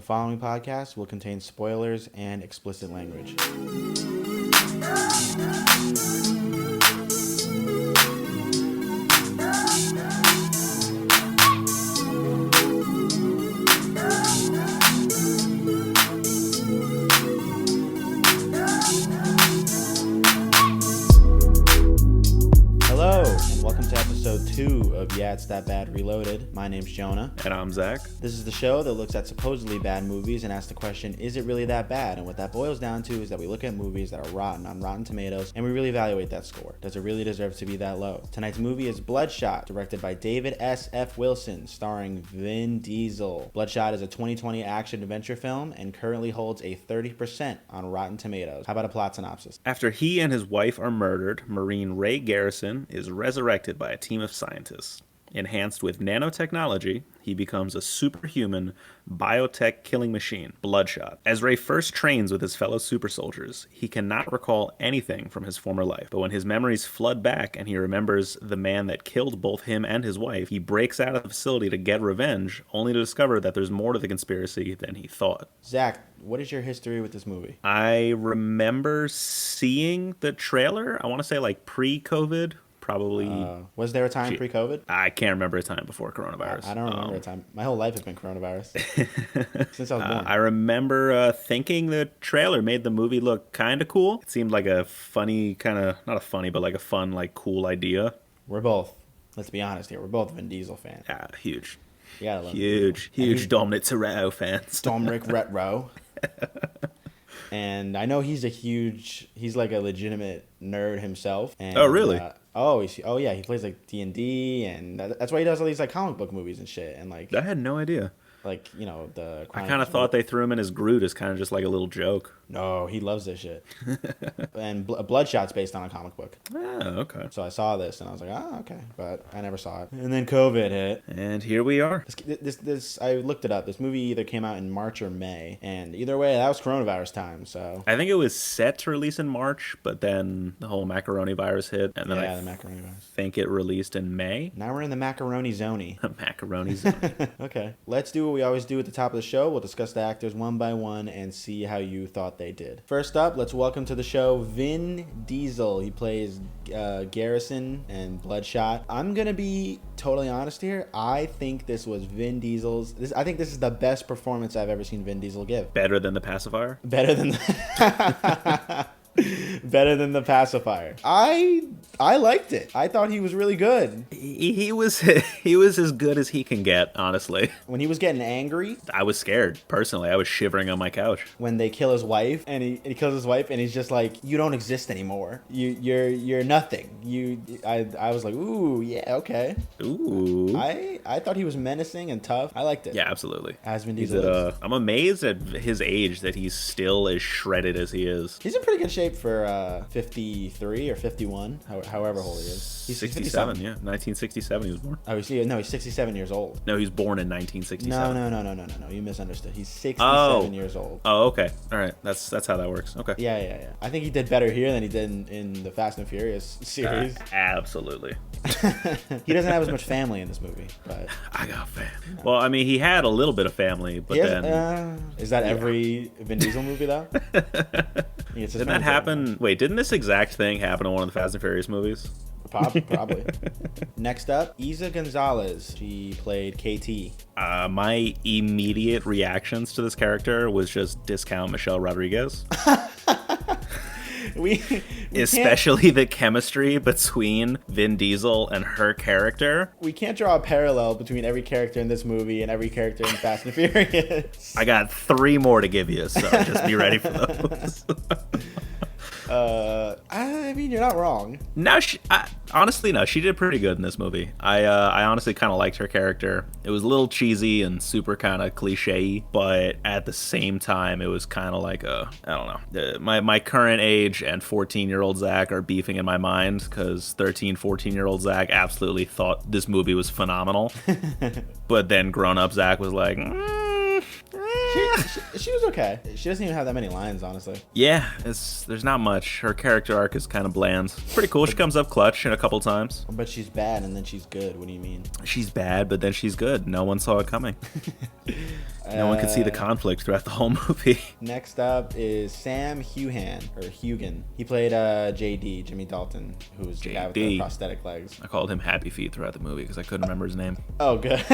following podcast will contain spoilers and explicit language. Hello, and welcome to episode 2 of Yeah, It's That Bad Reloaded. My name's Jonah. And I'm Zach. This is the show that looks at supposedly bad movies and asks the question, is it really that bad? And what that boils down to is that we look at movies that are rotten on Rotten Tomatoes and we really evaluate that score. Does it really deserve to be that low? Tonight's movie is Bloodshot, directed by David S. F. Wilson, starring Vin Diesel. Bloodshot is a 2020 action-adventure film and currently holds a 30% on Rotten Tomatoes. How about a plot synopsis? After he and his wife are murdered, Marine Ray Garrison is resurrected by a team of scientists. Enhanced with nanotechnology, he becomes a superhuman biotech killing machine, Bloodshot. As Ray first trains with his fellow super soldiers, he cannot recall anything from his former life. But when his memories flood back and he remembers the man that killed both him and his wife, he breaks out of the facility to get revenge, only to discover that there's more to the conspiracy than he thought. Zach, what is your history with this movie? I remember seeing the trailer, I want to say like pre-COVID. Probably. Was there a time pre-COVID? I can't remember a time before coronavirus. I don't remember a time. My whole life has been coronavirus. Since I was born. I remember thinking the trailer made the movie look kind of cool. It seemed like a funny, kind of, not a funny, but like a fun, like cool idea. We're both, let's be honest here, we're both Vin Diesel fans. Yeah, huge. You gotta love Huge Dominic Toretto fans. Dominic Retro. And I know he's like a legitimate nerd himself. And, oh, really? Yeah, he plays like D&D, and that's why he does all these like comic book movies and shit. And like, I had no idea. Like, you know, the. I kind of thought they threw him in as Groot as kind of just like a little joke. No, he loves this shit. And Bloodshot's based on a comic book. Oh, okay. So I saw this and I was like, okay, but I never saw it. And then COVID hit. And here we are. This I looked it up. This movie either came out in March or May, and either way, that was coronavirus time. So I think it was set to release in March, but then the whole macaroni virus hit, and then the macaroni virus. Think it released in May. Now we're in the macaroni zone. Macaroni zone. Okay, let's do what we always do at the top of the show. We'll discuss the actors one by one and see how you thought they did. First up, let's welcome to the show Vin Diesel. He plays Garrison and Bloodshot. I'm gonna be totally honest here. I think this was Vin Diesel's. I think this is the best performance I've ever seen Vin Diesel give. Better than the pacifier? Better than the Better than the pacifier. I liked it. I thought he was really good. He was as good as he can get, honestly. When he was getting angry, I was scared. Personally, I was shivering on my couch. When they kill his wife, and he kills his wife, and he's just like, "You don't exist anymore. You're nothing." I was like, "Ooh, yeah, okay." Ooh. I thought he was menacing and tough. I liked it. Yeah, absolutely. As Vin Diesel is. I'm amazed at his age that he's still as shredded as he is. He's in pretty good shape for 53 or 51, however old he is. He's 67, yeah. 1967 he was born. Oh, he's 67 years old. No, he was born in 1967. No. You misunderstood. He's 67 years old. Oh, okay. All right. That's how that works. Okay. Yeah. I think he did better here than he did in the Fast and Furious series. Absolutely. He doesn't have as much family in this movie, but I got family. No. Well, I mean, he had a little bit of family, but is that every Vin Diesel movie though? Didn't that happen? Wait, didn't this exact thing happen in one of the Fast and Furious movies? Probably. Next up, Isa Gonzalez. She played KT. My immediate reactions to this character was just discount Michelle Rodriguez. we Especially the chemistry between Vin Diesel and her character. We can't draw a parallel between every character in this movie and every character in Fast and Furious. I got 3 more to give you, so just be ready for those. I mean, you're not wrong. No, honestly, no. She did pretty good in this movie. I honestly kind of liked her character. It was a little cheesy and super kind of cliche, but at the same time, it was kind of like I don't know. My current age and 14-year-old Zach are beefing in my mind because 13, 14-year-old Zach absolutely thought this movie was phenomenal. But then grown-up Zach was like, She was okay. She doesn't even have that many lines, honestly. Yeah, there's not much. Her character arc is kind of bland. Pretty cool. She comes up clutch a couple times. But she's bad and then she's good. What do you mean? She's bad, but then she's good. No one saw it coming. No one could see the conflict throughout the whole movie. Next up is Sam Hugan. He played JD, Jimmy Dalton, who was the guy with the prosthetic legs. I called him Happy Feet throughout the movie because I couldn't remember his name. Oh, good.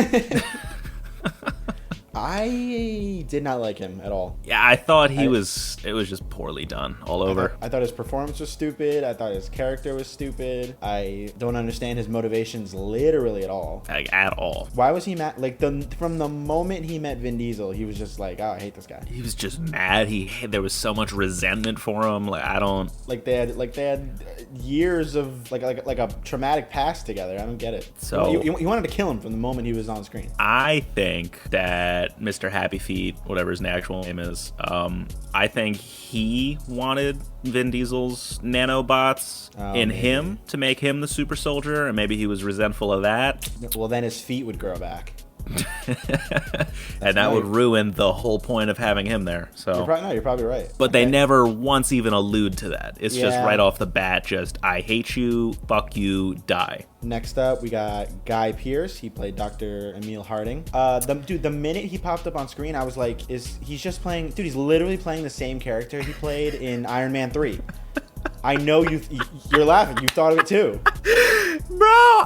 I did not like him at all. Yeah, I thought it was just poorly done all over. I thought his performance was stupid. I thought his character was stupid. I don't understand his motivations literally at all. Like, at all. Why was he mad? Like, from the moment he met Vin Diesel, he was just like, oh, I hate this guy. He was just mad. There was so much resentment for him. Like, I don't... Like, they had years of, like a traumatic past together. I don't get it. So... He wanted to kill him from the moment he was on screen. I think that Mr. Happy Feet, whatever his actual name is, I think he wanted Vin Diesel's nanobots him to make him the super soldier, and maybe he was resentful of that. Well, then his feet would grow back. And that would ruin the whole point of having him there. So you're probably right. But they never once even allude to that. It's just right off the bat, just I hate you, fuck you, die. Next up, we got Guy Pearce. He played Dr. Emil Harding. The minute he popped up on screen, I was like, he's just playing? Dude, he's literally playing the same character he played in Iron Man 3. I know you're laughing. You thought of it too. Bro!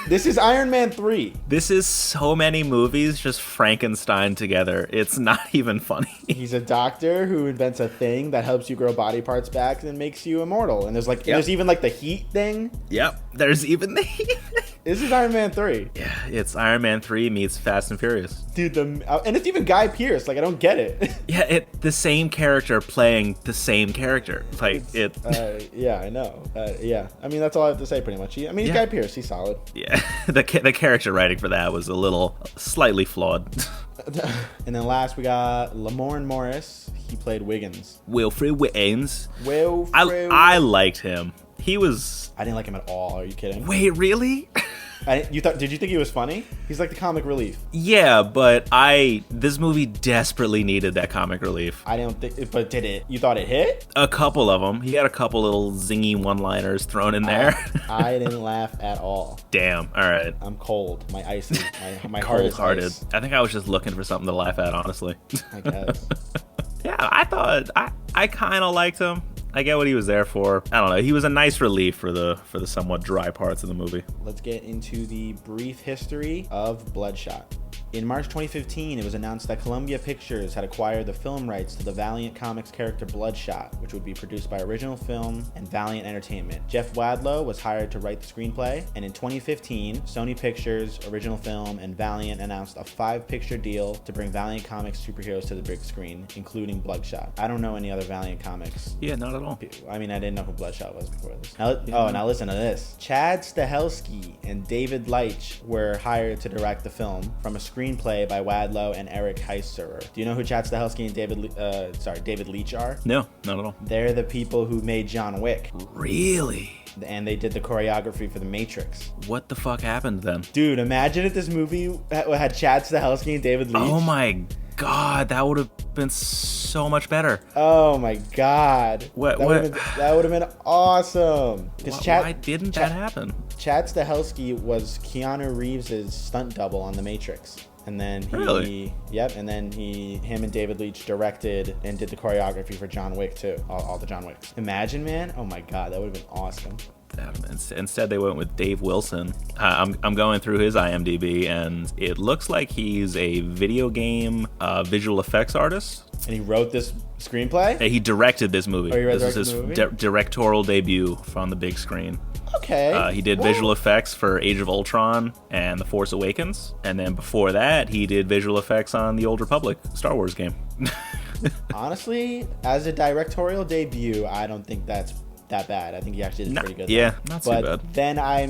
This is Iron Man 3. This is so many movies just Frankenstein together. It's not even funny. He's a doctor who invents a thing that helps you grow body parts back and makes you immortal. And there's even like the heat thing. Yep, there's even the heat. This is Iron Man 3. Yeah, it's Iron Man 3 meets Fast and Furious. Dude, and it's even Guy Pearce. Like, I don't get it. Yeah, the same character playing the same character. Like, yeah, I know. Yeah, I mean, that's all I have to say pretty much. He's Guy Pearce. He's solid. Yeah, the character writing for that was slightly flawed. And then last we got Lamorne Morris. He played Wiggins. Wilfred Wiggins. I liked him. I didn't like him at all. Are you kidding? Wait, really? Did you think he was funny? He's like the comic relief. Yeah, but this movie desperately needed that comic relief. I don't think, but did it? You thought it hit? A couple of them. He had a couple little zingy one-liners thrown in there. I didn't laugh at all. Damn. All right. I'm cold. My ice is my heart is ice. I think I was just looking for something to laugh at, honestly. I guess. Yeah, I thought I kind of liked him. I get what he was there for. I don't know. He was a nice relief for the somewhat dry parts of the movie. Let's get into the brief history of Bloodshot. In March 2015, it was announced that Columbia Pictures had acquired the film rights to the Valiant Comics character Bloodshot, which would be produced by Original Film and Valiant Entertainment. Jeff Wadlow was hired to write the screenplay, and in 2015, Sony Pictures, Original Film, and Valiant announced a 5-picture deal to bring Valiant Comics superheroes to the big screen, including Bloodshot. I don't know any other Valiant Comics. Yeah, not at all. I mean, I didn't know who Bloodshot was before this. Now listen to this. Chad Stahelski and David Leitch were hired to direct the film from a screenplay by Wadlow and Eric Heiserer. Do you know who Chad Stahelski and David Leitch are? No, not at all. They're the people who made John Wick. Really? And they did the choreography for The Matrix. What the fuck happened then? Dude, imagine if this movie had Chad Stahelski and David Leitch. Oh my god, that would have been so much better. Oh my god. That would have been awesome. Why didn't that happen? Chad Stahelski was Keanu Reeves' stunt double on The Matrix. And then him and David Leitch directed and did the choreography for John Wick too. All the John Wicks. Imagine, man. Oh my god, that would have been awesome. Instead, they went with Dave Wilson. I'm going through his IMDb, and it looks like he's a video game visual effects artist. And he wrote this screenplay? He directed this movie. Oh, this is his directorial debut on the big screen. Okay. He did visual effects for Age of Ultron and The Force Awakens. And then before that, he did visual effects on the Old Republic Star Wars game. Honestly, as a directorial debut, I don't think that's that bad. I think he actually did pretty good. Yeah, not too bad. But then I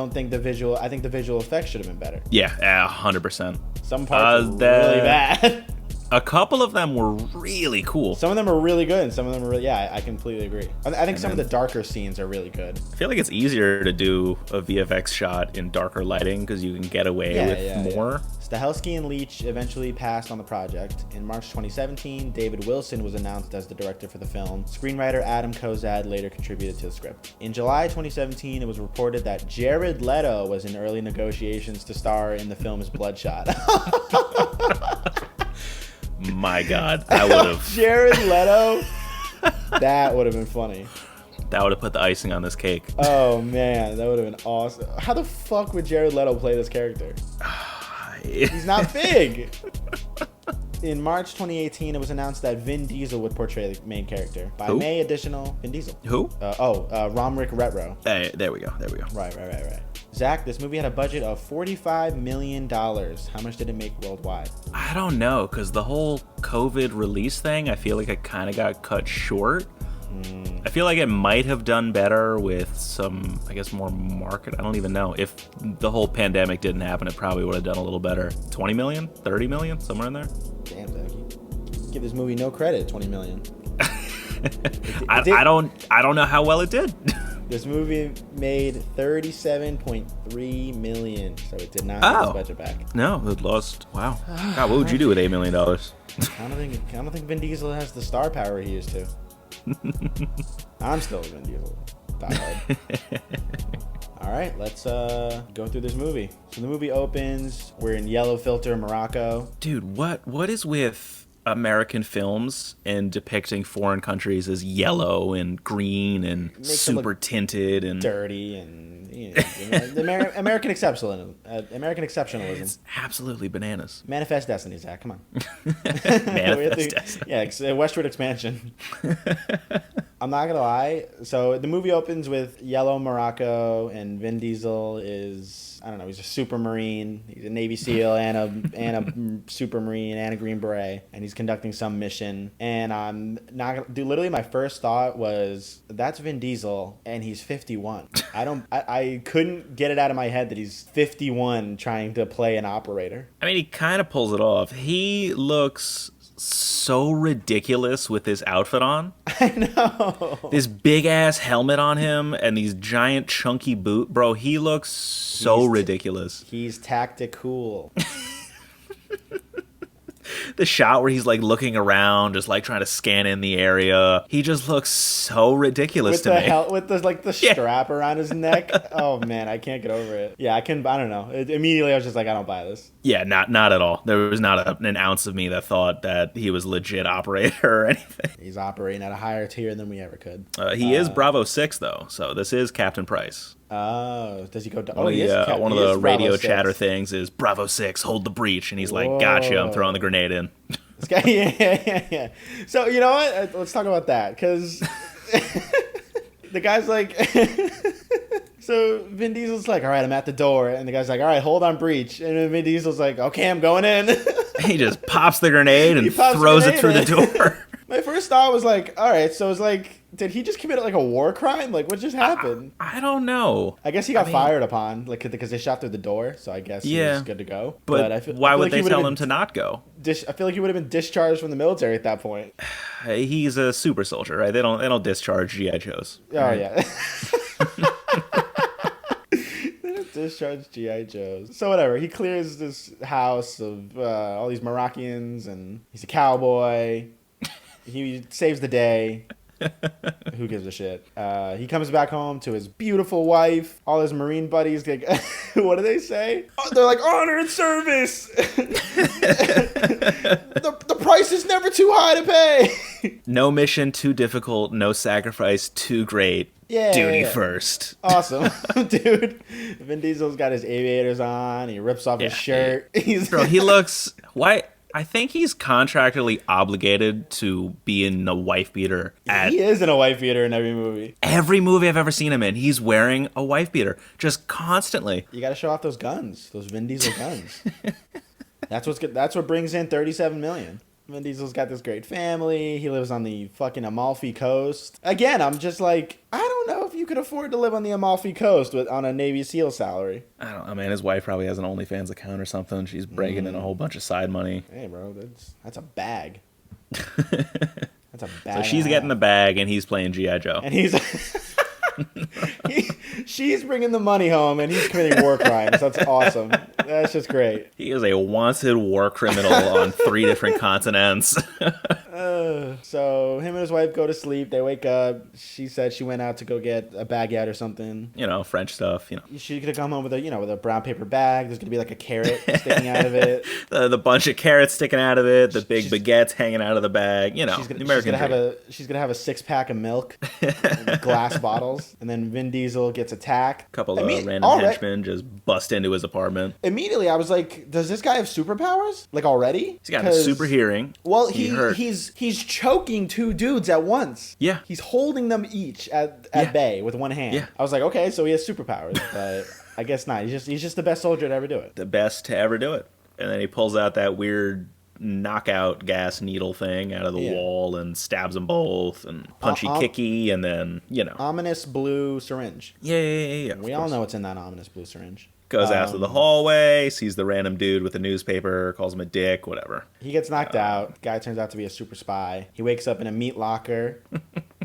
think the visual effects should have been better. Yeah, 100%. Some parts are really bad. A couple of them were really cool. Some of them are really good, and some of them are really, yeah, I completely agree. I think some of the darker scenes are really good. I feel like it's easier to do a VFX shot in darker lighting because you can get away with more. Stahelski and Leach eventually passed on the project. In March 2017, David Wilson was announced as the director for the film. Screenwriter Adam Kozad later contributed to the script. In July 2017, it was reported that Jared Leto was in early negotiations to star in the film's Bloodshot. My God, that would have... Jared Leto? That would have been funny. That would have put the icing on this cake. Oh, man, that would have been awesome. How the fuck would Jared Leto play this character? He's not big. In March 2018, it was announced that Vin Diesel would portray the main character. By Who? May, additional... Vin Diesel. Who? Romric Retro. Hey, there we go. Right. Zach, this movie had a budget of $45 million. How much did it make worldwide? I don't know, because the whole COVID release thing, I feel like it kind of got cut short. I feel like it might have done better with some, I guess, more market. I don't even know. If the whole pandemic didn't happen, it probably would have done a little better. 20 million? 30 million? Somewhere in there? Damn, Zach. Give this movie no credit, 20 million. I don't know how well it did. This movie made $37.3 million, so it did not get its budget back. No, it lost. Wow. God, what would you do with $8 million? I don't think Vin Diesel has the star power he used to. I'm still Vin Diesel. All right, let's go through this movie. So the movie opens. We're in yellow filter Morocco. Dude, what is with American films and depicting foreign countries as yellow and green and super tinted and dirty and American exceptionalism. It's absolutely bananas. Manifest Destiny, Zach. Come on. Manifest Destiny. Yeah, westward expansion. I'm not gonna lie. So the movie opens with yellow Morocco, and Vin Diesel is, I don't know, he's a super marine. He's a Navy SEAL and a super marine and a Green Beret, and he's conducting some mission. And I'm not gonna do. Literally, my first thought was, that's Vin Diesel, and he's 51. I couldn't get it out of my head that he's 51 trying to play an operator. I mean, he kind of pulls it off. He looks so ridiculous with this outfit on. I know. This big ass helmet on him and these giant chunky boot. Bro, he looks so ridiculous. He's tactical. The shot where he's like looking around, just like trying to scan in the area. He just looks so ridiculous to me. With the strap around his neck. Oh man, I can't get over it. Yeah, I don't know. Immediately I was just like, I don't buy this. Yeah, not at all. There was not an ounce of me that thought that he was legit operator or anything. He's operating at a higher tier than we ever could. He is Bravo 6 though, so this is Captain Price. Oh, does he go? One of the radio chatter things is Bravo 6, hold the breach, and he's like, "Gotcha, I'm throwing the grenade in." This guy, yeah. So you know what? Let's talk about that, because the guy's like, so Vin Diesel's like, "All right, I'm at the door," and the guy's like, "All right, hold on breach," and then Vin Diesel's like, "Okay, I'm going in." He just pops the grenade and throws it through the door. My first thought was like, all right, so it's like, did he just commit like a war crime? Like, what just happened? I don't know. I guess he got fired upon, like, because they shot through the door, so I guess he was good to go. But why would they tell him to not go? I feel like he would have been discharged from the military at that point. He's a super soldier, right? They don't discharge GI Joes. Right? Oh yeah. Discharge GI Joes. So whatever, he clears this house of all these Moroccans, and he's a cowboy. He saves the day. Who gives a shit? He comes back home to his beautiful wife. All his Marine buddies, like, what do they say? Oh, they're like, honor and service. the price is never too high to pay. No mission too difficult. No sacrifice too great. Yeah, Duty first. Awesome. Dude, Vin Diesel's got his aviators on. He rips off his shirt. Bro, he looks... Why... I think he's contractually obligated to be in a wife beater. He is in a wife beater in every movie. Every movie I've ever seen him in, he's wearing a wife beater, just constantly. You got to show off those guns, those Vin Diesel guns. That's what's good. That's what brings in $37 million. Vin Diesel's got this great family. He lives on the fucking Amalfi Coast. Again, I'm just like, I don't know if if you could afford to live on the Amalfi Coast on a Navy SEAL salary. I don't know, man. His wife probably has an OnlyFans account or something. She's breaking in a whole bunch of side money. Hey, bro, that's a bag. That's a bag. So she's getting the bag, and he's playing G.I. Joe. And he's... she's bringing the money home, and he's committing war crimes. That's awesome. That's just great. He is a wanted war criminal on 3 different continents. So him and his wife go to sleep. They wake up. She said she went out to go get a baguette or something. French stuff. She could have come home with a brown paper bag. There's gonna be like a carrot sticking out of it. The bunch of carrots sticking out of it. The big baguettes hanging out of the bag. The American dream. She's gonna have a 6-pack of milk, glass bottles, and then Vin Diesel gets attacked. A couple of random henchmen just bust into his apartment. Immediately, I was like, "Does this guy have superpowers? Like already?" He's got a super hearing. Well, he's choking 2 dudes at once. Yeah, he's holding them each at bay with one hand. Yeah. I was like, okay, so he has superpowers, but I guess not. He's just the best soldier to ever do it. The best to ever do it. And then he pulls out that weird knockout gas needle thing out of the wall and stabs them both, and punchy kicky, and then ominous blue syringe. Yeah. We all know what's in that ominous blue syringe. Goes out to the hallway, sees the random dude with the newspaper, calls him a dick, whatever. He gets knocked out. Guy turns out to be a super spy. He wakes up in a meat locker.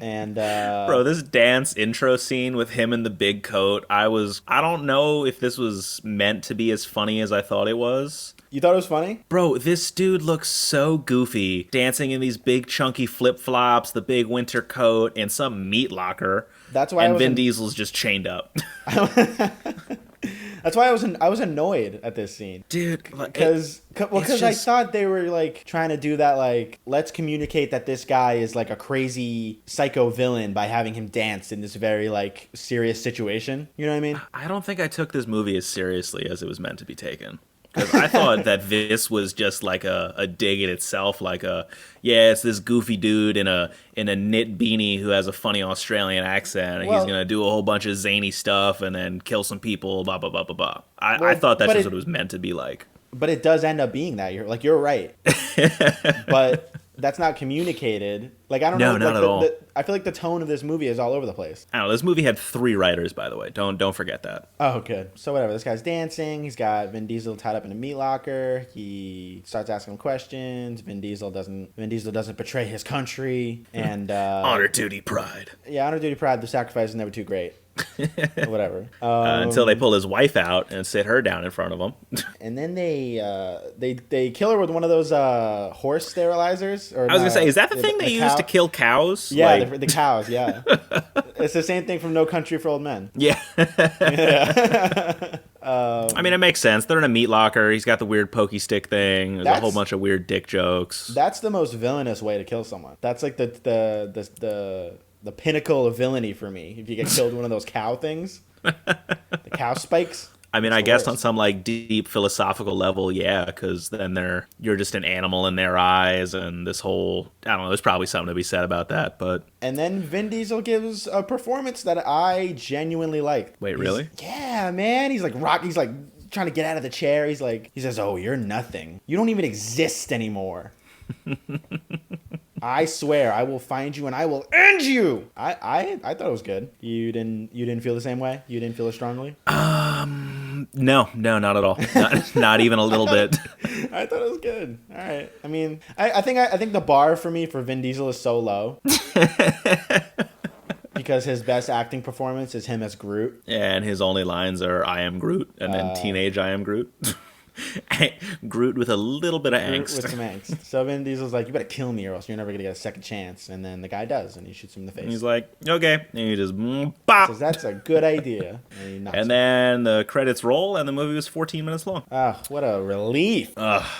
And bro, this dance intro scene with him in the big coat, I don't know if this was meant to be as funny as I thought it was. You thought it was funny? Bro, this dude looks so goofy, dancing in these big chunky flip-flops, the big winter coat, and some meat locker. That's why Vin Diesel's just chained up. That's why I was annoyed at this scene, dude. Because I thought they were like trying to do that, like, let's communicate that this guy is like a crazy psycho villain by having him dance in this very like serious situation. You know what I mean? I don't think I took this movie as seriously as it was meant to be taken. Because I thought that this was just like a dig at itself, like it's this goofy dude in a knit beanie who has a funny Australian accent, and he's gonna do a whole bunch of zany stuff and then kill some people, blah blah blah blah blah. I thought that's just what it was meant to be like. But it does end up being that. You're right. But that's not communicated. Like, I don't know. No, not at all. I feel like the tone of this movie is all over the place. I don't know. This movie had 3 writers, by the way. Don't forget that. Oh, good. So whatever. This guy's dancing. He's got Vin Diesel tied up in a meat locker. He starts asking him questions. Vin Diesel doesn't betray his country. And honor, duty, pride. Yeah, honor, duty, pride. The sacrifice is never too great. Whatever. Until they pull his wife out and sit her down in front of him. And then they kill her with one of those horse sterilizers. I was gonna say, is that the thing they use to kill cows? Yeah, like, the cows. Yeah, it's the same thing from No Country for Old Men. Yeah. I mean, it makes sense. They're in a meat locker. He's got the weird pokey stick thing. There's a whole bunch of weird dick jokes. That's the most villainous way to kill someone. That's like the pinnacle of villainy for me. If you get killed with one of those cow things, the cow spikes. I mean, I guess on some like deep philosophical level, yeah, because then you're just an animal in their eyes, and this whole, I don't know, there's probably something to be said about that, but. And then Vin Diesel gives a performance that I genuinely liked. Wait, really? Yeah, man. He's like trying to get out of the chair. He says, "Oh, you're nothing. You don't even exist anymore." I swear, I will find you and I will end you. I thought it was good. You didn't feel the same way? You didn't feel as strongly? No, not at all. Not even a little bit. I thought it was good. All right. I mean, I think the bar for me for Vin Diesel is so low. Because his best acting performance is him as Groot. Yeah, and his only lines are "I am Groot" and then "Teenage I am Groot." Groot with a little bit of angst. With some angst. So Vin Diesel's like, "You better kill me or else you're never gonna get a second chance." And then the guy does, and he shoots him in the face. And he's like, "Okay," and he just bop. Says, "That's a good idea." And then the credits roll, and the movie was 14 minutes long. Oh, what a relief!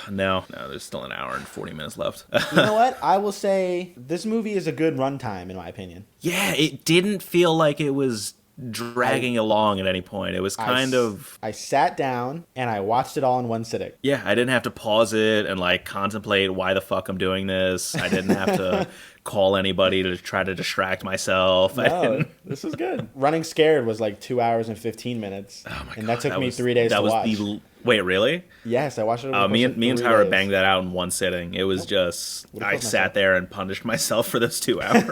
No, there's still an hour and 40 minutes left. You know what? I will say this movie is a good runtime, in my opinion. Yeah, it didn't feel like it was dragging along at any point. It was I sat down and I watched it all in one sitting. Yeah, I didn't have to pause it and like contemplate why the fuck I'm doing this. I didn't have to call anybody to try to distract myself. No, this was good. Running Scared was like 2 hours and 15 minutes. Oh my God, and that took me 3 days to watch. Wait, really? Yes, I watched it. Over the Me course and of 3 Tyra days. banged that out in one sitting. It was just Would've I killed sat myself. there and punished myself for those 2 hours.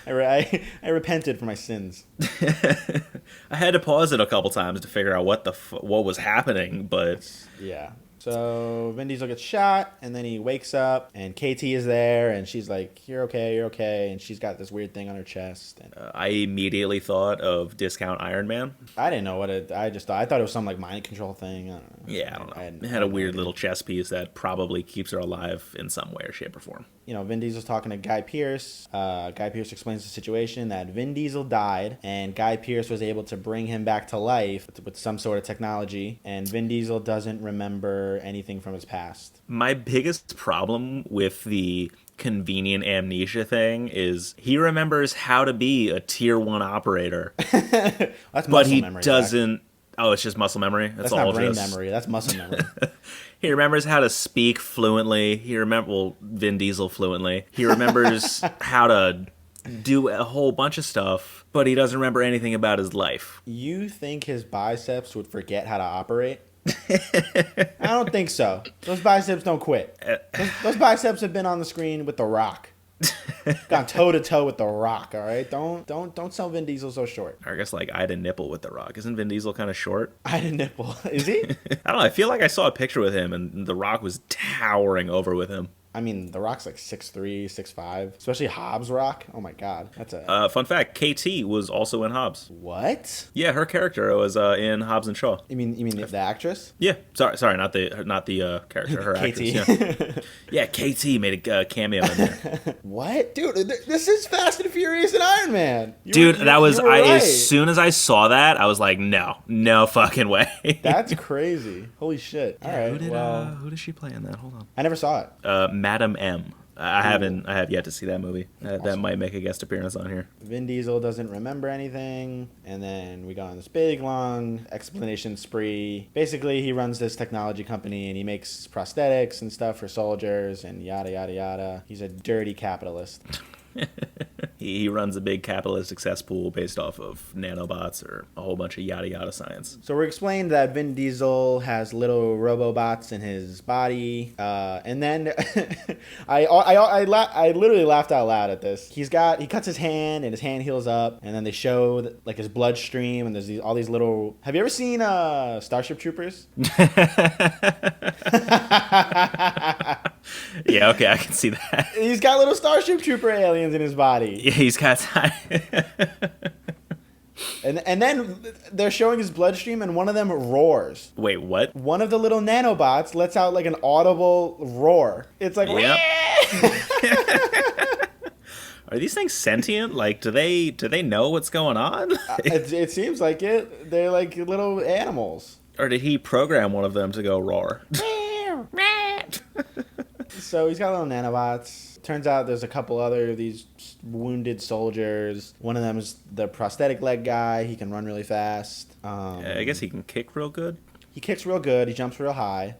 I repented for my sins. I had to pause it a couple times to figure out what was happening, but Yeah. So Vin Diesel gets shot, and then he wakes up, and KT is there, and she's like, "You're okay, you're okay," and she's got this weird thing on her chest. And I immediately thought of Discount Iron Man. I didn't know what it. I thought it was some like mind control thing. I don't know. Yeah, I don't know. It had a weird little chess piece that probably keeps her alive in some way or shape or form. You know, Vin Diesel's talking to Guy Pearce. Guy Pearce explains the situation that Vin Diesel died, and Guy Pearce was able to bring him back to life with some sort of technology, and Vin Diesel doesn't remember anything from his past. My biggest problem with the convenient amnesia thing is he remembers how to be a tier 1 operator, That's but muscle he memory, Zach. doesn't. Oh, it's just muscle memory. That's not brain memory. That's muscle memory. He remembers how to speak fluently. Vin Diesel fluently. He remembers how to do a whole bunch of stuff, but he doesn't remember anything about his life. You think his biceps would forget how to operate? I don't think so. Those biceps don't quit. Those biceps have been on the screen with The Rock. Gone toe to toe with The Rock. All right, don't sell Vin Diesel so short. I guess like I had a nipple with The Rock. Isn't Vin Diesel kind of short? I had a nipple. Is he? I don't know. I feel like I saw a picture with him, and The Rock was towering over with him. I mean, The Rock's like 6'3", 6'5", especially Hobbs Rock. Oh my God, that's a Fun fact: KT was also in Hobbs. what? Yeah, her character was in Hobbs and Shaw. You mean the actress? Yeah, sorry, not the character, her actress. Yeah, yeah, KT made a cameo in there. What, dude? This is Fast and Furious and Iron Man. Dude, that was you were right. as soon as I saw that, I was like, no fucking way. That's crazy. Holy shit. All right. Who does she play in that? Hold on. I never saw it. Madam M. I have yet to see that movie. That might make a guest appearance on here. Vin Diesel doesn't remember anything, and then we go on this big, long explanation spree. Basically, he runs this technology company, and he makes prosthetics and stuff for soldiers, and yada, yada, yada. He's a dirty capitalist. He runs a big capitalistic cesspool based off of nanobots or a whole bunch of yada yada science. So we're explained that Vin Diesel has little robobots in his body, and then I literally laughed out loud at this. He cuts his hand and his hand heals up, and then they show like his bloodstream, and there's all these little. Have you ever seen Starship Troopers? Yeah, okay, I can see that. He's got little Starship Trooper aliens in his body. Yeah, he's got time. And then they're showing his bloodstream, and one of them roars. Wait, what? One of the little nanobots lets out like an audible roar. It's like, Yep. Are these things sentient? Like, do they know what's going on? it seems like it. They're like little animals. Or did he program one of them to go roar? So he's got little nanobots. Turns out there's a couple other of these wounded soldiers. One of them is the prosthetic leg guy. He can run really fast. I guess he can kick real good. He kicks real good. He jumps real high.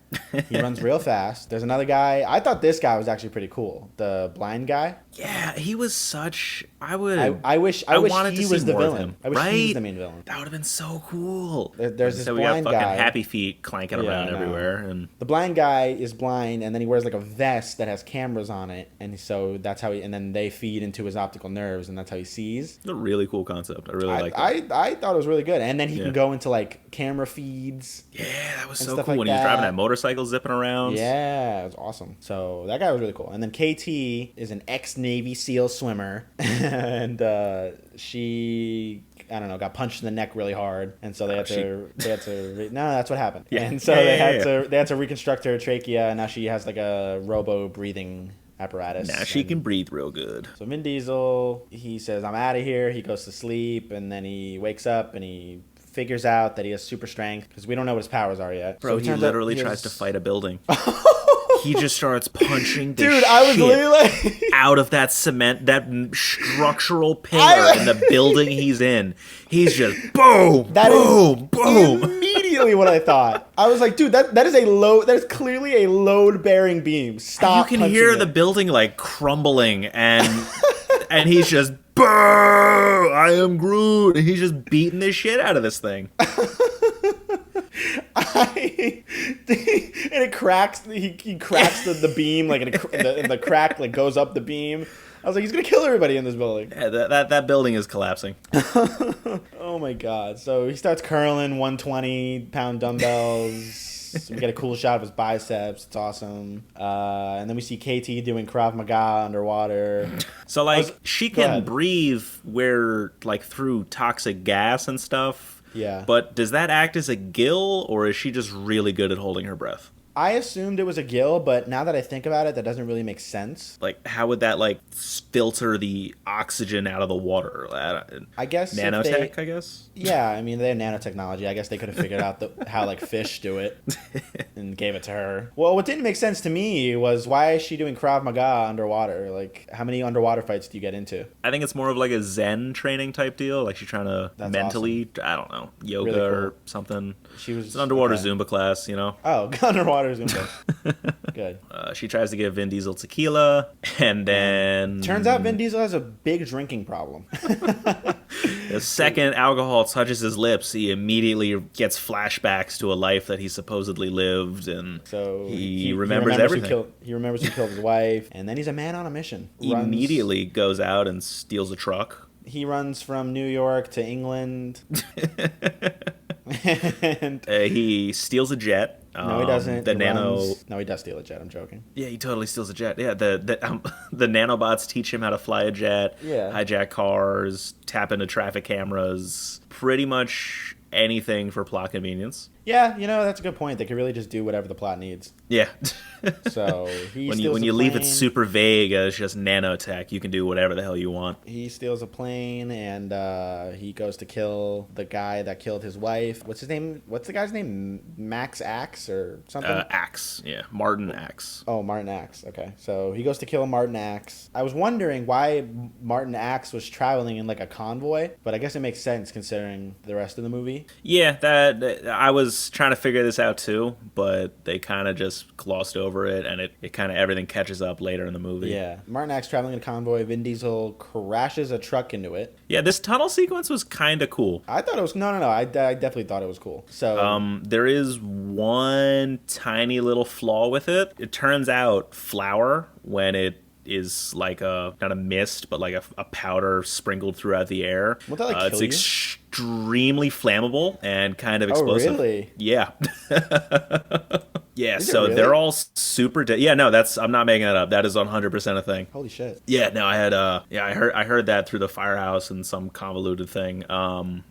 He runs real fast. There's another guy. I thought this guy was actually pretty cool. The blind guy. Yeah, he was such. I wish wanted he to was see the more of villain. him. I wish he Right? was the main villain. That would have been so cool. There's this So we blind got fucking guy. Happy Feet clanking Yeah, around I know. everywhere, and The blind guy is blind, and then he wears like a vest that has cameras on it, and so that's how and then they feed into his optical nerves, and that's how he sees. it's a really cool concept. I really like that. I thought it was really good, and then he Yeah. can go into like camera feeds. Yeah, that was and so stuff cool like when he was driving that. that motorcycle zipping around. Yeah, it was awesome. So that guy was really cool. And then KT is an ex-Navy SEAL swimmer, and she, I don't know, got punched in the neck really hard, and so they had to no, that's what happened. Yeah. And so Yeah. they had to reconstruct her trachea, and now she has like a robo breathing apparatus. Now she And can breathe real good. So Vin Diesel, he says, "I'm out of here." He goes to sleep, and then he wakes up and he figures out that he has super strength because we don't know what his powers are yet. Bro, So it he turns out literally he tries has- to fight a building. He just starts punching the Dude, I was shit literally like, out of that cement, that structural pillar in the building he's in. He's just boom, That boom, boom. immediately what I thought. I was like, dude, that is clearly a load bearing beam. Stop. You can punching hear it. the building like crumbling, and and he's just, "Boo! I am Groot," and he's just beating the shit out of this thing. And it cracks. He cracks the beam, like, and the crack like goes up the beam. I was like, he's gonna kill everybody in this building. Yeah, that building is collapsing. Oh my god! So he starts curling 120-pound dumbbells. We get a cool shot of his biceps. It's awesome. And then we see KT doing Krav Maga underwater. So like she can breathe like through toxic gas and stuff. Yeah. But does that act as a gill, or is she just really good at holding her breath? I assumed it was a gill, but now that I think about it, that doesn't really make sense. Like, how would that, like, filter the oxygen out of the water? I guess nanotech, I guess? Yeah, I mean, they have nanotechnology. I guess they could have figured out how, like, fish do it and gave it to her. Well, what didn't make sense to me was, why is she doing Krav Maga underwater? Like, how many underwater fights do you get into? I think it's more of, like, a Zen training type deal. Like, she's trying to mentally, awesome. I don't know, yoga really cool. or something. It's an underwater Zumba class, you know? Oh, underwater Zumba. Good. She tries to give Vin Diesel tequila, and then... Turns out Vin Diesel has a big drinking problem. The second alcohol touches his lips, he immediately gets flashbacks to a life that he supposedly lived, and so he remembers everything. He remembers who killed his wife, and then he's a man on a mission. He immediately goes out and steals a truck. He runs from New York to England. And he steals a jet. No, he doesn't. No, he does steal a jet. I'm joking. Yeah, he totally steals a jet. Yeah, the nanobots teach him how to fly a jet, hijack cars, tap into traffic cameras, pretty much anything for plot convenience. Yeah, that's a good point. They could really just do whatever the plot needs. Yeah. So when you leave it super vague as just nanotech, you can do whatever the hell you want. He steals a plane, and he goes to kill the guy that killed his wife. What's his name? What's the guy's name? Max Axe or something? Axe. Yeah, Martin Axe. Oh, Martin Axe. Okay, so he goes to kill Martin Axe. I was wondering why Martin Axe was traveling in like a convoy, but I guess it makes sense considering the rest of the movie. Yeah, that I was trying to figure this out too, but they kind of just glossed over it, and it kind of everything catches up later in the movie. Yeah, Martin Axe traveling in a convoy. Vin Diesel crashes a truck into it. Yeah, this tunnel sequence was kind of cool. I thought it was no. I definitely thought it was cool. So there is one tiny little flaw with it. It turns out flour, when it is like not a mist, but like a powder sprinkled throughout the air. Won't that like kill you? Extremely flammable and kind of explosive. Oh, really? Yeah. Yeah, so really? They're all super yeah, no, I'm not making that up. That is 100% a thing. Holy shit. Yeah, no, I heard that through the firehouse and some convoluted thing.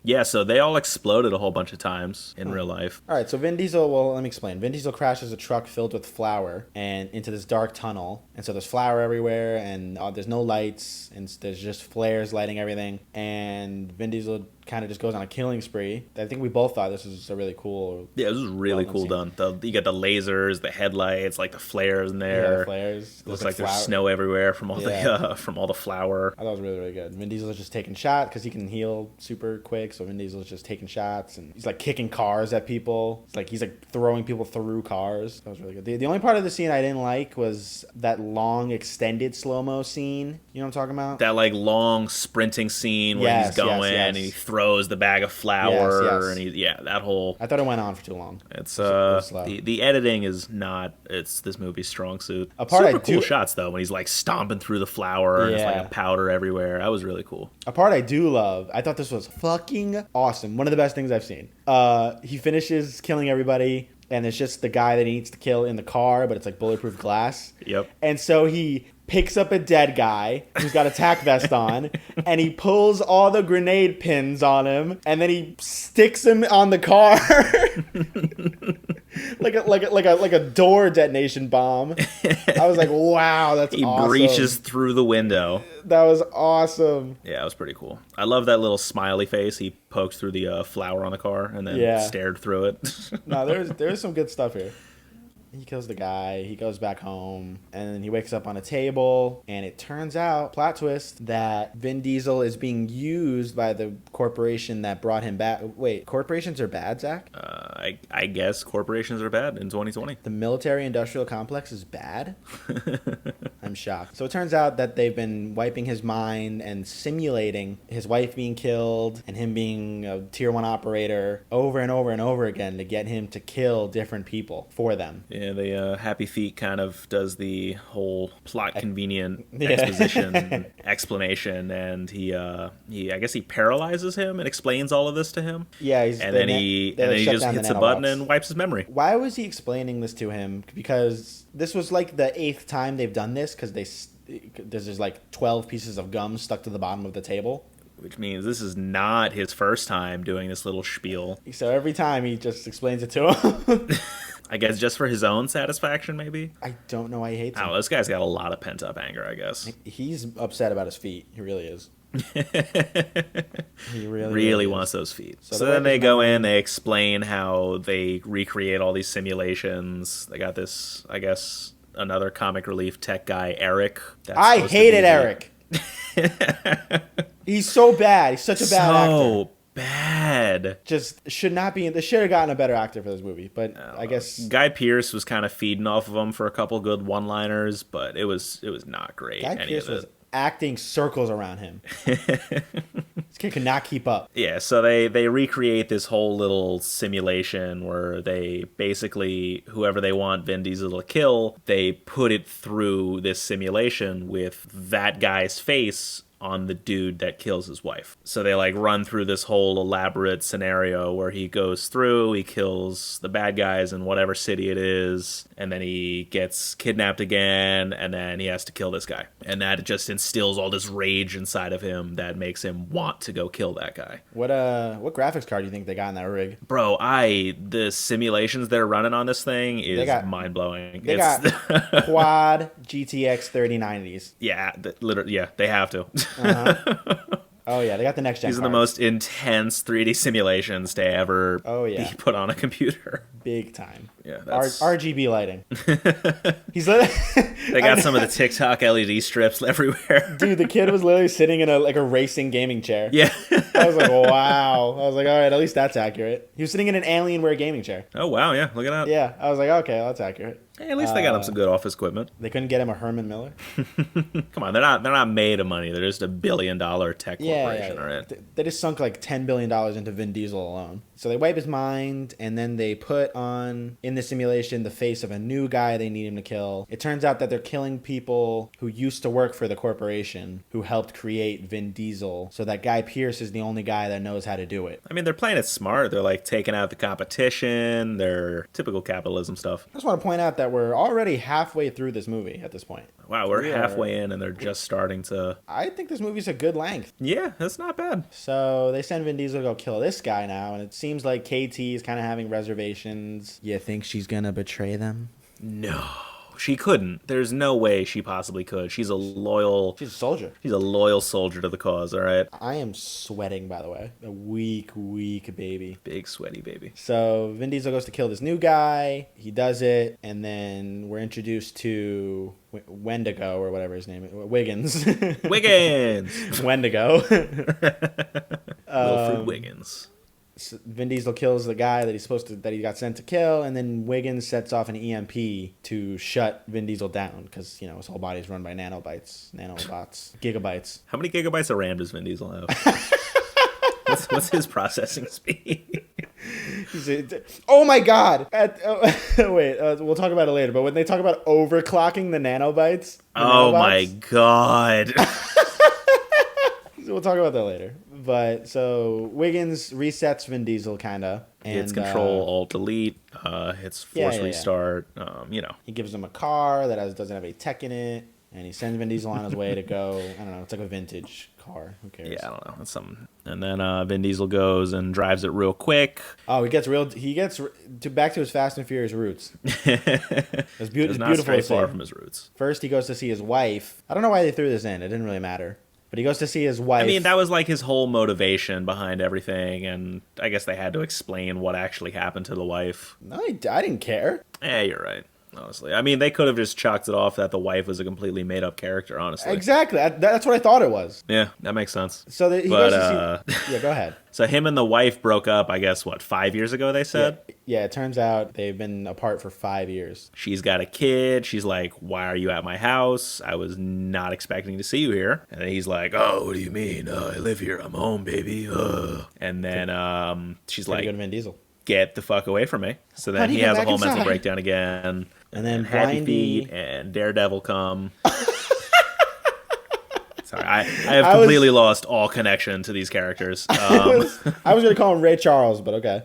Yeah, so they all exploded a whole bunch of times in real life. All right, so Vin Diesel, well, let me explain. Vin Diesel crashes a truck filled with flour and into this dark tunnel. And so there's flour everywhere, and there's no lights, and there's just flares lighting everything. And Vin Diesel kind of just goes on a killing spree. I think we both thought this was a really cool... Yeah, this was really cool done. You got the lasers, the headlights, like the flares in there. Yeah, the flares. Looks like there's snow everywhere from all the flour. I thought it was really, really good. Vin Diesel is just taking shots because he can heal super quick. So Vin Diesel is just taking shots, and he's like kicking cars at people. He's like throwing people through cars. That was really good. The only part of the scene I didn't like was that long extended slow-mo scene. You know what I'm talking about? That like long sprinting scene where he's going and he throws the bag of flour and that whole... I thought it went on for too long. It's the editing is not this movie's strong suit. Super cool shots though when he's like stomping through the flour and it's like a powder everywhere. That was really cool. A part I do love, I thought this was fucking awesome. One of the best things I've seen. He finishes killing everybody, and it's just the guy that he needs to kill in the car, but it's like bulletproof glass. Yep. And so he picks up a dead guy who's got a tack vest on, and he pulls all the grenade pins on him, and then he sticks him on the car like a door detonation bomb. I was like, wow, that's awesome. He breaches through the window. That was awesome. Yeah, it was pretty cool. I love that little smiley face. He poked through the flour on the car and then stared through it. No, there's some good stuff here. He kills the guy. He goes back home, and then he wakes up on a table, and it turns out, plot twist, that Vin Diesel is being used by the corporation that brought him back. Wait, corporations are bad, Zach? I guess corporations are bad in 2020. The military-industrial complex is bad? I'm shocked. So it turns out that they've been wiping his mind and simulating his wife being killed and him being a tier 1 operator over and over and over again to get him to kill different people for them. Yeah, the Happy Feet kind of does the whole plot convenient exposition explanation, and he I guess he paralyzes him and explains all of this to him. Yeah, and then he just hits a button and wipes his memory. Why was he explaining this to him? Because this was like the 8th time they've done this, because there's like 12 pieces of gum stuck to the bottom of the table. Which means this is not his first time doing this little spiel. So every time he just explains it to him. I guess just for his own satisfaction, maybe? I don't know why he hates him. Oh, this guy's got a lot of pent-up anger, I guess. He's upset about his feet. He really is. He really wants those feet. So then they go in, they explain how they recreate all these simulations. They got this, I guess, another comic relief tech guy, Eric. I hated Eric. He's so bad. He's such a bad actor. So bad. Just should not be in. They should have gotten a better actor for this movie, but I guess Guy Pearce was kind of feeding off of him for a couple good one-liners, but it was not great. Guy Pearce was acting circles around him. This kid could not keep up. Yeah, so they recreate this whole little simulation where they basically, whoever they want Vin Diesel to kill, they put it through this simulation with that guy's face on the dude that kills his wife. So they like run through this whole elaborate scenario where he goes through, he kills the bad guys in whatever city it is, and then he gets kidnapped again, and then he has to kill this guy. And that just instills all this rage inside of him that makes him want to go kill that guy. What graphics card do you think they got in that rig? Bro, the simulations they're running on this thing is mind-blowing. They got quad GTX 3090s. Yeah, literally, yeah, they have to. Uh-huh. Oh yeah, they got the next gen. These are the most intense 3D simulations to ever be put on a computer. Big time. Yeah, that's RGB lighting. They got some of the TikTok LED strips everywhere. Dude, the kid was literally sitting in a racing gaming chair. Yeah. I was like, wow. I was like, all right, at least that's accurate. He was sitting in an Alienware gaming chair. Oh wow, yeah, look at that. Yeah, I was like, okay, that's accurate. Hey, at least they got him some good office equipment. They couldn't get him a Herman Miller. Come on, they're not made of money. They're just $1 billion tech corporation, all right? They just sunk like $10 billion into Vin Diesel alone. So they wipe his mind, and then they put on, in the simulation, the face of a new guy they need him to kill. It turns out that they're killing people who used to work for the corporation, who helped create Vin Diesel. So that Guy Pearce is the only guy that knows how to do it. I mean, they're playing it smart. They're like taking out the competition. They're typical capitalism stuff. I just want to point out that we're already halfway through this movie at this point. Wow, we're halfway in, and they're just starting to... I think this movie's a good length. Yeah, that's not bad. So they send Vin Diesel to go kill this guy now, and it seems like KT is kind of having reservations. You think she's gonna betray them? No, she couldn't. There's no way she possibly could. She's a soldier. She's a loyal soldier to the cause, all right? I am sweating, by the way. A weak baby. Big sweaty baby. So Vin Diesel goes to kill this new guy. He does it, and then we're introduced to Wendigo, or whatever his name is. Wiggins. Wendigo. Wilfred Wiggins. Vin Diesel kills the guy that he got sent to kill, and then Wiggins sets off an EMP to shut Vin Diesel down because his whole body's run by nanobots, gigabytes. How many gigabytes of RAM does Vin Diesel have? what's his processing speed? Oh my god! We'll talk about it later. But when they talk about overclocking the nanobots, my god. We'll talk about that later. But so Wiggins resets Vin Diesel kinda. Hits Control Alt Delete. Hits Force Restart. He gives him a car that doesn't have a tech in it, and he sends Vin Diesel on his way to go. I don't know. It's like a vintage car. Who cares? Yeah, I don't know. It's something. And then Vin Diesel goes and drives it real quick. Oh, he gets back to his Fast and Furious roots. It's beautiful. Not straight far from his roots. First, he goes to see his wife. I don't know why they threw this in. It didn't really matter. But he goes to see his wife. I mean, that was like his whole motivation behind everything, and I guess they had to explain what actually happened to the wife. No, I didn't care. Yeah, you're right. honestly. I mean, they could have just chalked it off that the wife was a completely made-up character, honestly. Exactly. That's what I thought it was. Yeah, that makes sense. So he goes to see... Yeah, go ahead. So him and the wife broke up, I guess, 5 years ago, they said? Yeah, it turns out they've been apart for 5 years. She's got a kid. She's like, why are you at my house? I was not expecting to see you here. And then he's like, oh, what do you mean? I live here. I'm home, baby. And then she's like, go to Vin Diesel. Get the fuck away from me. So then he has a whole mental breakdown again. And then Happy Feet and Daredevil come. Sorry, I have completely lost all connection to these characters. I was going to call him Ray Charles, but okay.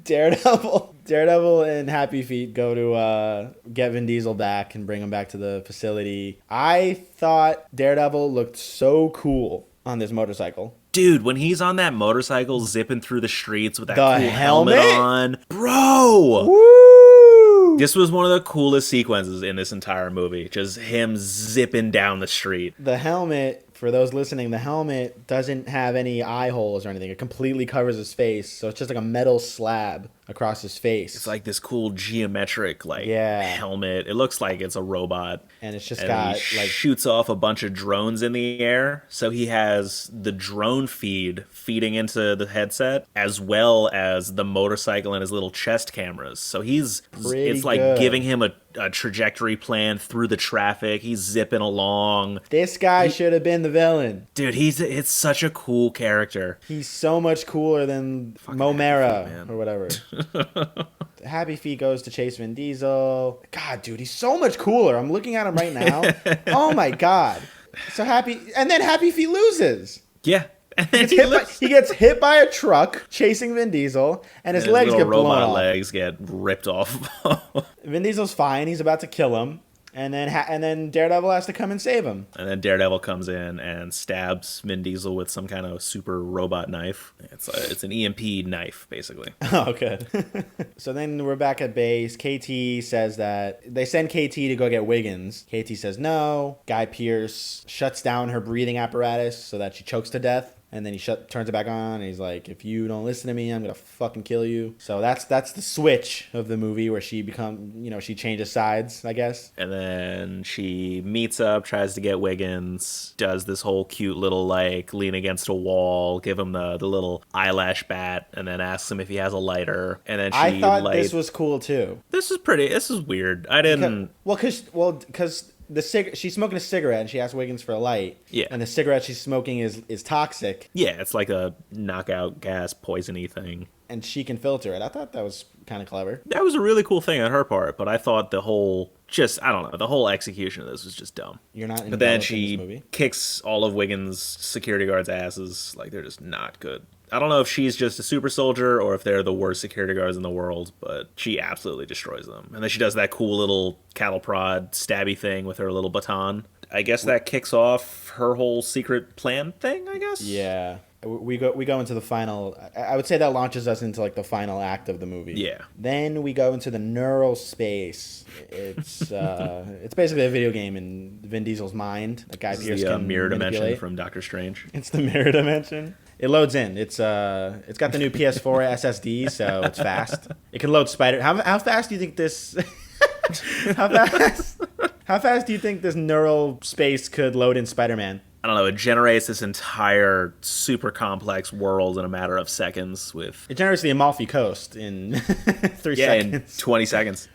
Daredevil and Happy Feet go to get Vin Diesel back and bring him back to the facility. I thought Daredevil looked so cool on this motorcycle. Dude, when he's on that motorcycle zipping through the streets with that cool helmet on, bro! Woo! This was one of the coolest sequences in this entire movie. Just him zipping down the street. The helmet, for those listening, the helmet doesn't have any eye holes or anything. It completely covers his face, so it's just like a metal slab across his face. It's like this cool geometric helmet. It looks like it's a robot. And it's just he shoots off a bunch of drones in the air. So he has the drone feed feeding into the headset as well as the motorcycle and his little chest cameras. So it's like giving him a trajectory plan through the traffic. He's zipping along. This guy should have been the villain. Dude, it's such a cool character. He's so much cooler than Mo Mara or whatever. Happy Feet goes to chase Vin Diesel. God, dude, he's so much cooler. I'm looking at him right now. Oh my God. So Happy Feet loses. Yeah. He gets hit by a truck chasing Vin Diesel, and his legs get blown off. Robot legs get ripped off. Vin Diesel's fine. He's about to kill him. And then Daredevil has to come and save him. And then Daredevil comes in and stabs Vin Diesel with some kind of super robot knife. It's an EMP knife, basically. Oh, okay. So then we're back at base. KT says that they send KT to go get Wiggins. KT says no. Guy Pearce shuts down her breathing apparatus so that she chokes to death. And then he turns it back on, and he's like, if you don't listen to me, I'm going to fucking kill you. So that's the switch of the movie where she she changes sides, I guess. And then she meets up, tries to get Wiggins, does this whole cute little, lean against a wall, give him the little eyelash bat, and then asks him if he has a lighter. And then I thought this was cool, too. This is weird. I didn't... Because she's smoking a cigarette and she asks Wiggins for a light. Yeah. And the cigarette she's smoking is toxic. Yeah, it's like a knockout gas poisony thing. And she can filter it. I thought that was kind of clever. That was a really cool thing on her part, but I thought the whole execution of this was just dumb. You're not. But then she kicks all of Wiggins' security guards' asses. Like, they're just not good. I don't know if she's just a super soldier or if they're the worst security guards in the world, but she absolutely destroys them. And then she does that cool little cattle prod stabby thing with her little baton. I guess that kicks off her whole secret plan thing, I guess? Yeah. We go into the final... I would say that launches us into, the final act of the movie. Yeah. Then we go into the neural space. It's it's basically a video game in Vin Diesel's mind. That Guy Pearce can mirror manipulate. dimension from Doctor Strange. It's the mirror dimension. It loads in. It's got the new PS4 SSD, so it's fast. It can load Spider... How fast do you think this... How fast do you think this neural space could load in Spider-Man? I don't know, it generates this entire super complex world in a matter of seconds It generates the Amalfi Coast in 3 seconds. Yeah, in 20 seconds.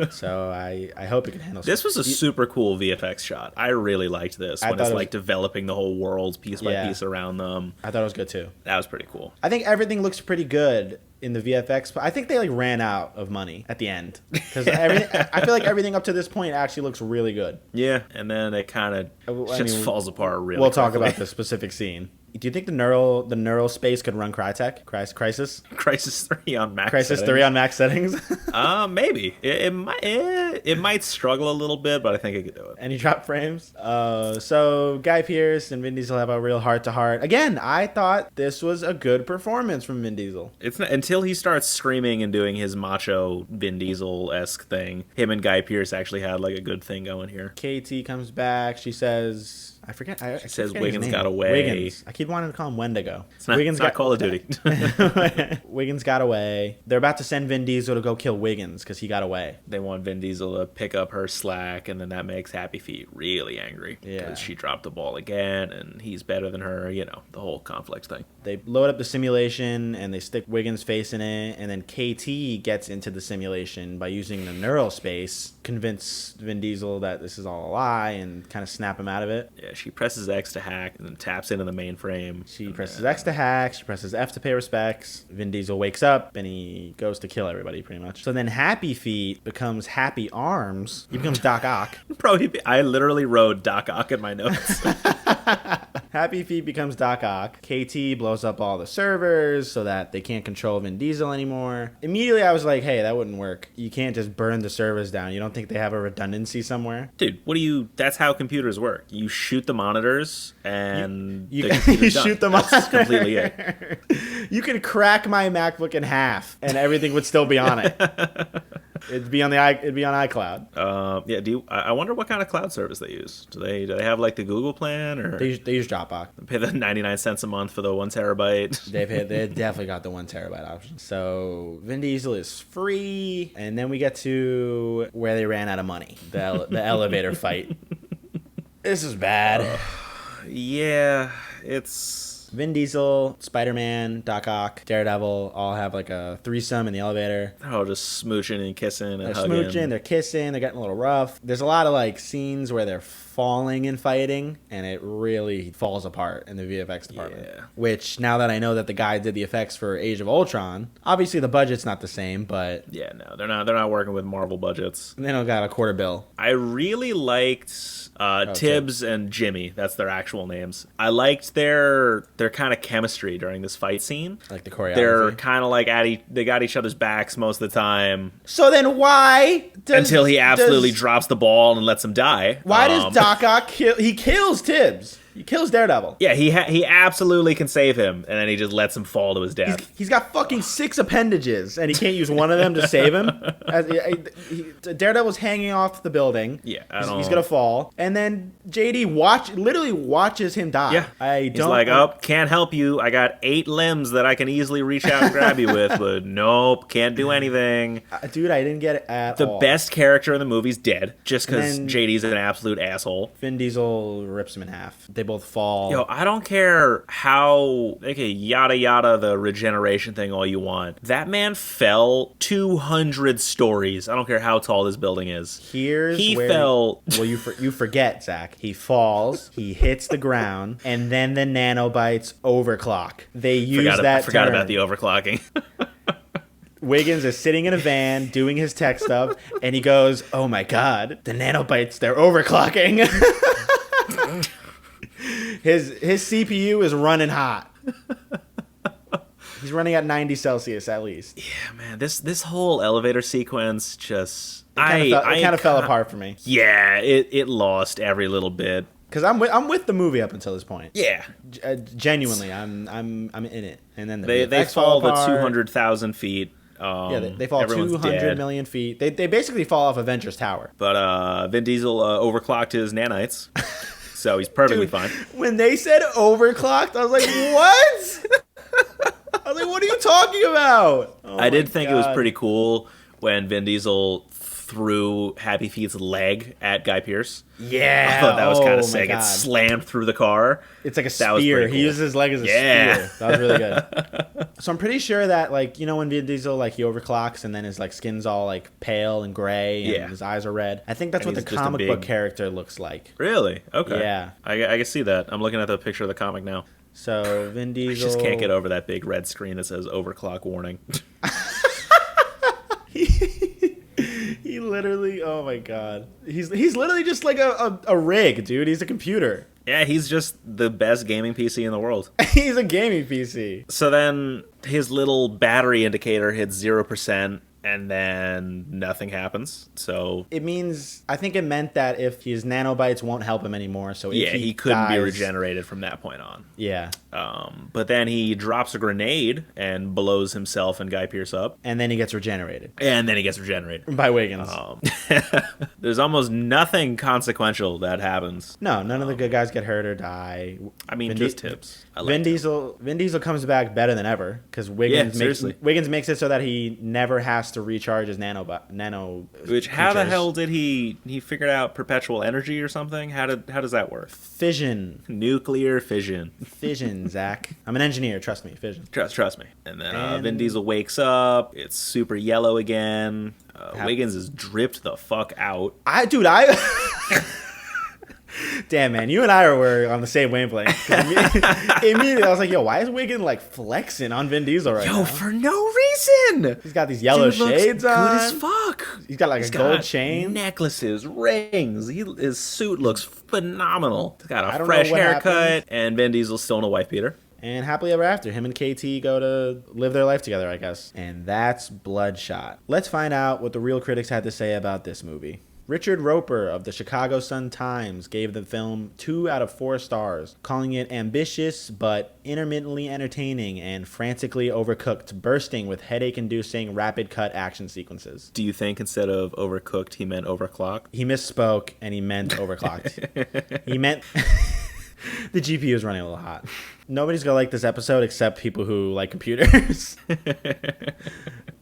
So I hope it can handle this. Was a super cool VFX shot. I really liked this when it's developing the whole world piece by piece around them. I thought it was good too. That was pretty cool. I think everything looks pretty good in the VFX, but I think they ran out of money at the end because I feel like everything up to this point actually looks really good. Yeah, and then it kind of falls apart really. We'll talk about the specific scene. Do you think the neural space could run Crytek? Crisis 3 on max Crisis settings? 3 on max settings? Maybe. It might struggle a little bit, but I think it could do it. Any drop frames? So Guy Pearce and Vin Diesel have a real heart-to-heart. Again, I thought this was a good performance from Vin Diesel. It's not, until he starts screaming and doing his macho Vin Diesel-esque thing. Him and Guy Pearce actually had a good thing going here. KT comes back. She says... I forget. She says Wiggins got away. Wiggins. I keep wanting to call him Wendigo. It's not Call of Duty. Wiggins got away. They're about to send Vin Diesel to go kill Wiggins because he got away. They want Vin Diesel to pick up her slack, and then that makes Happy Feet really angry. Yeah. Because she dropped the ball again, and he's better than her, the whole conflict thing. They load up the simulation, and they stick Wiggins' face in it, and then KT gets into the simulation by using the neural space, convince Vin Diesel that this is all a lie, and kind of snap him out of it. Yeah, she presses X to hack, and then taps into the mainframe. She presses X to hack, she presses F to pay respects. Vin Diesel wakes up, and he goes to kill everybody, pretty much. So then Happy Feet becomes Happy Arms. He becomes Doc Ock. Bro, I literally wrote Doc Ock in my notes. Happy Feet becomes Doc Ock. KT blows up all the servers so that they can't control Vin Diesel anymore. Immediately, I was like, hey, that wouldn't work. You can't just burn the servers down. You don't think they have a redundancy somewhere? Dude, that's how computers work. You shoot the monitors, and you computer's shoot done. the That's monitor. completely it. You could crack my MacBook in half, and everything would still be on it. It'd be on iCloud. Yeah. I wonder what kind of cloud service they use. Do they have like the Google plan, or They use Dropbox. pay the 99 cents a month for the 1 terabyte? They definitely got the 1 terabyte option. So Vin Diesel is free, and then we get to where they ran out of money. The elevator fight. This is bad. Yeah, it's. Vin Diesel, Spider-Man, Doc Ock, Daredevil all have like a threesome in the elevator. They're all just smooching and kissing and They're hugging. smooching, they're kissing, they're getting a little rough. There's a lot of like scenes where they're falling and fighting, and it really falls apart in the VFX department. Yeah. Which, now that I know that the guy did the effects for Age of Ultron, obviously the budget's not the same, but Yeah, no, they're not working with Marvel budgets. they don't got a quarter bill. I really liked Tibbs and Jimmy. That's their actual names. I liked their kind of chemistry during this fight scene. Like the choreography. They're kind of like they got each other's backs most of the time So then why until he absolutely drops the ball and lets him die. Why does Doc Ock kill? He kills Tibbs. He kills Daredevil. Yeah, he absolutely can save him, and then he just lets him fall to his death. He's got fucking 6 appendages, and he can't use one of them to save him. Daredevil's hanging off the building. Yeah, he's gonna fall, and then JD literally watches him die. Yeah, he's like, oh, can't help you. I got 8 limbs that I can easily reach out and grab you with, but nope, can't do anything. Dude, I didn't get it at all. The best character in the movie's dead, just because And then JD's an absolute asshole. Vin Diesel rips him in half. They both fall. Yo, I don't care how they can yada yada the regeneration thing all you want. That man fell 200 stories. I don't care how tall this building is. He fell. Well, you forget, Zach. He falls. He hits the ground, and then the nanobites overclock. They use I forgot term. about the overclocking. Wiggins is sitting in a van doing his tech stuff, and he goes, "Oh my god, the nanobites, they're overclocking." His CPU is running hot. He's running at 90 Celsius at least. Yeah, man, this whole elevator sequence just It kind of fell apart for me. Yeah, it lost every little bit. Because I'm with the movie up until this point. Yeah, Genuinely, I'm in it. And then they fall the 200,000 feet. They fall 200 million feet. They basically fall off Avengers Tower. But Vin Diesel overclocked his nanites, so he's perfectly fine. When they said overclocked, I was like, what? I was like, what are you talking about? I did think it was pretty cool when Vin Diesel threw Happy Feet's leg at Guy Pearce. Yeah. I thought that was kind of my sick. God. It slammed through the car. It's like a That was spear. pretty cool. He uses his leg as a spear. That was really good. So I'm pretty sure that, like, you know, when Vin Diesel, like, he overclocks and then his, like, skin's all, like, pale and gray and his eyes are red. I think that's And what the he's just a comic book character looks like. Really? Okay. Yeah. I can see that. I'm looking at the picture of the comic now. So Vin Diesel... I just can't get over that big red screen that says overclock warning. He literally... Oh, my God. He's literally just like a rig, dude. He's a computer. Yeah, he's just the best gaming PC in the world. He's a gaming PC. So then his little battery indicator hits 0%, and then nothing happens. So It means, I think it meant that if his nanobites won't help him anymore, so if he couldn't be dies- regenerated from that point on. Yeah. But then he drops a grenade and blows himself and Guy Pearce up. And then he gets regenerated. And then he gets regenerated. By Wiggins. There's almost nothing consequential that happens. No, none of the good guys get hurt or die. I mean, Vin just Di- tips. I like Vin tips. Diesel comes back better than ever because Wiggins seriously. makes it so that he never has to recharge his nano. Which, how the creatures. hell did he figured out perpetual energy or something? How does that work? Fission, Nuclear fission. Zach. I'm an engineer. Trust me, fission. Trust me. And then And- Vin Diesel wakes up. It's super yellow again. Wiggins is dripped the fuck out. I Damn, man, you and I were on the same wavelength. 'Cause immediately, I was like, "Yo, why is Wiggins like flexing on Vin Diesel right now?" For no reason. He's got these yellow Dude looks shades good on. as fuck. He's got like a gold chain. necklaces, rings. His suit looks phenomenal. He's got I a don't know fresh what haircut, happened. and Vin Diesel's still in a wife beater. And happily ever after, him and KT go to live their life together, I guess. And that's Bloodshot. Let's find out what the real critics had to say about this movie. Richard Roper of the Chicago Sun-Times gave the film 2 out of 4 stars, calling it ambitious but intermittently entertaining and frantically overcooked, bursting with headache-inducing rapid-cut action sequences. Do you think instead of overcooked, he meant overclock? He misspoke and he meant overclocked. He meant... The GPU is running a little hot. Nobody's gonna like this episode except people who like computers.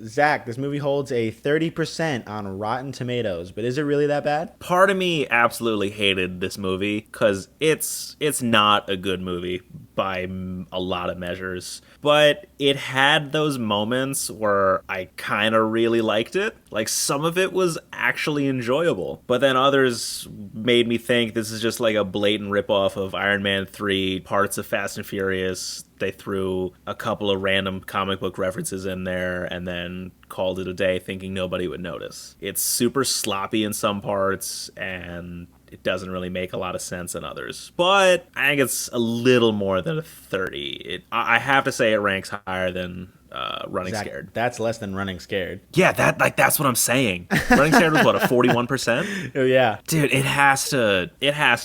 Zach, this movie holds a 30% on Rotten Tomatoes, but is it really that bad? Part of me absolutely hated this movie because it's not a good movie by a lot of measures, but it had those moments where I kind of really liked it. Like, some of it was actually enjoyable, but then others made me think this is just like a blatant ripoff of Iron Man 3, parts of Fast and Furious. They threw a couple of random comic book references in there and then called it a day thinking nobody would notice. It's super sloppy in some parts and it doesn't really make a lot of sense in others. But I think it's a little more than a 30. I have to say it ranks higher than Running Zach, Scared. that's less than Running Scared. Yeah, that's what I'm saying. Running Scared was what, a 41%? Oh yeah. Dude, it has to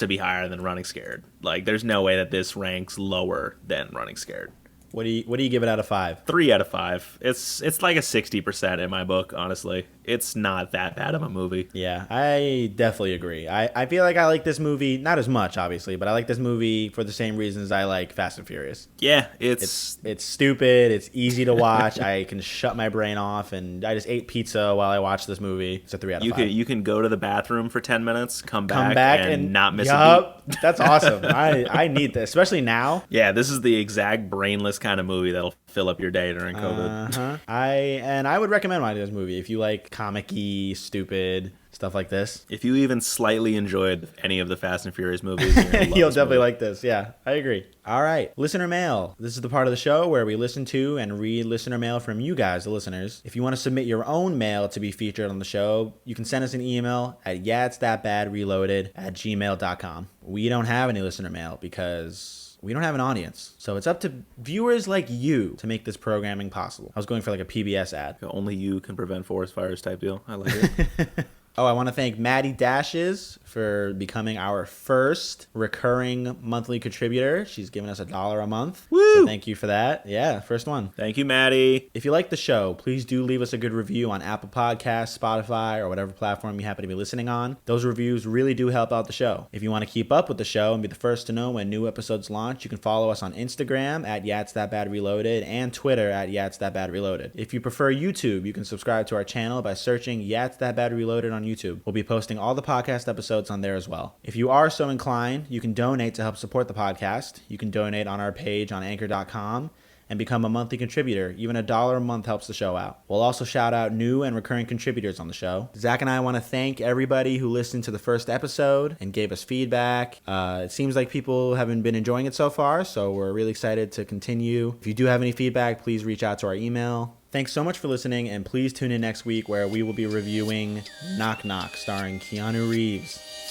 be higher than Running Scared. Like, there's no way that this ranks lower than Running Scared. What do you give it out of 5? 3 out of 5. It's like a 60% in my book, honestly. It's not that bad of a movie. Yeah, I definitely agree. I feel like I like this movie, not as much, obviously, but I like this movie for the same reasons I like Fast and Furious. Yeah, It's stupid. It's easy to watch. I can shut my brain off, and I just ate pizza while I watched this movie. It's a 3 out of 5. You can go to the bathroom for 10 minutes, come back and not miss a yup, beat. That's awesome. I need this, especially now. Yeah, this is the exact brainless kind of movie that'll fill up your day during COVID. Uh-huh. I would recommend watching this movie if you like comic-y, stupid stuff like this. If you even slightly enjoyed any of the Fast and Furious movies, you're gonna love You'll this definitely movie. like this. Yeah, I agree. All right. Listener mail. This is the part of the show where we listen to and read listener mail from you guys, the listeners. If you want to submit your own mail to be featured on the show, you can send us an email at yatsthatbadreloaded@gmail.com. We don't have any listener mail because we don't have an audience. So it's up to viewers like you to make this programming possible. I was going for like a PBS ad. Only you can prevent forest fires type deal. I like it. Oh, I want to thank Maddie Dashes for becoming our first recurring monthly contributor. She's given us $1 a month. Woo! So thank you for that. Yeah, first one. Thank you, Maddie. If you like the show, please do leave us a good review on Apple Podcasts, Spotify, or whatever platform you happen to be listening on. Those reviews really do help out the show. If you want to keep up with the show and be the first to know when new episodes launch, you can follow us on Instagram at yatsthatbadreloaded and Twitter at yatsthatbadreloaded. If you prefer YouTube, you can subscribe to our channel by searching yatsthatbadreloaded on YouTube. We'll be posting all the podcast episodes on there as well. If you are so inclined, you can donate to help support the podcast. You can donate on our page on anchor.com and become a monthly contributor. Even $1 a month helps the show out. We'll also shout out new and recurring contributors on the show. Zach and I want to thank everybody who listened to the first episode and gave us feedback. It seems like people haven't been enjoying it so far, so we're really excited to continue. If you do have any feedback, please reach out to our email. Thanks so much for listening, and please tune in next week where we will be reviewing Knock Knock, starring Keanu Reeves.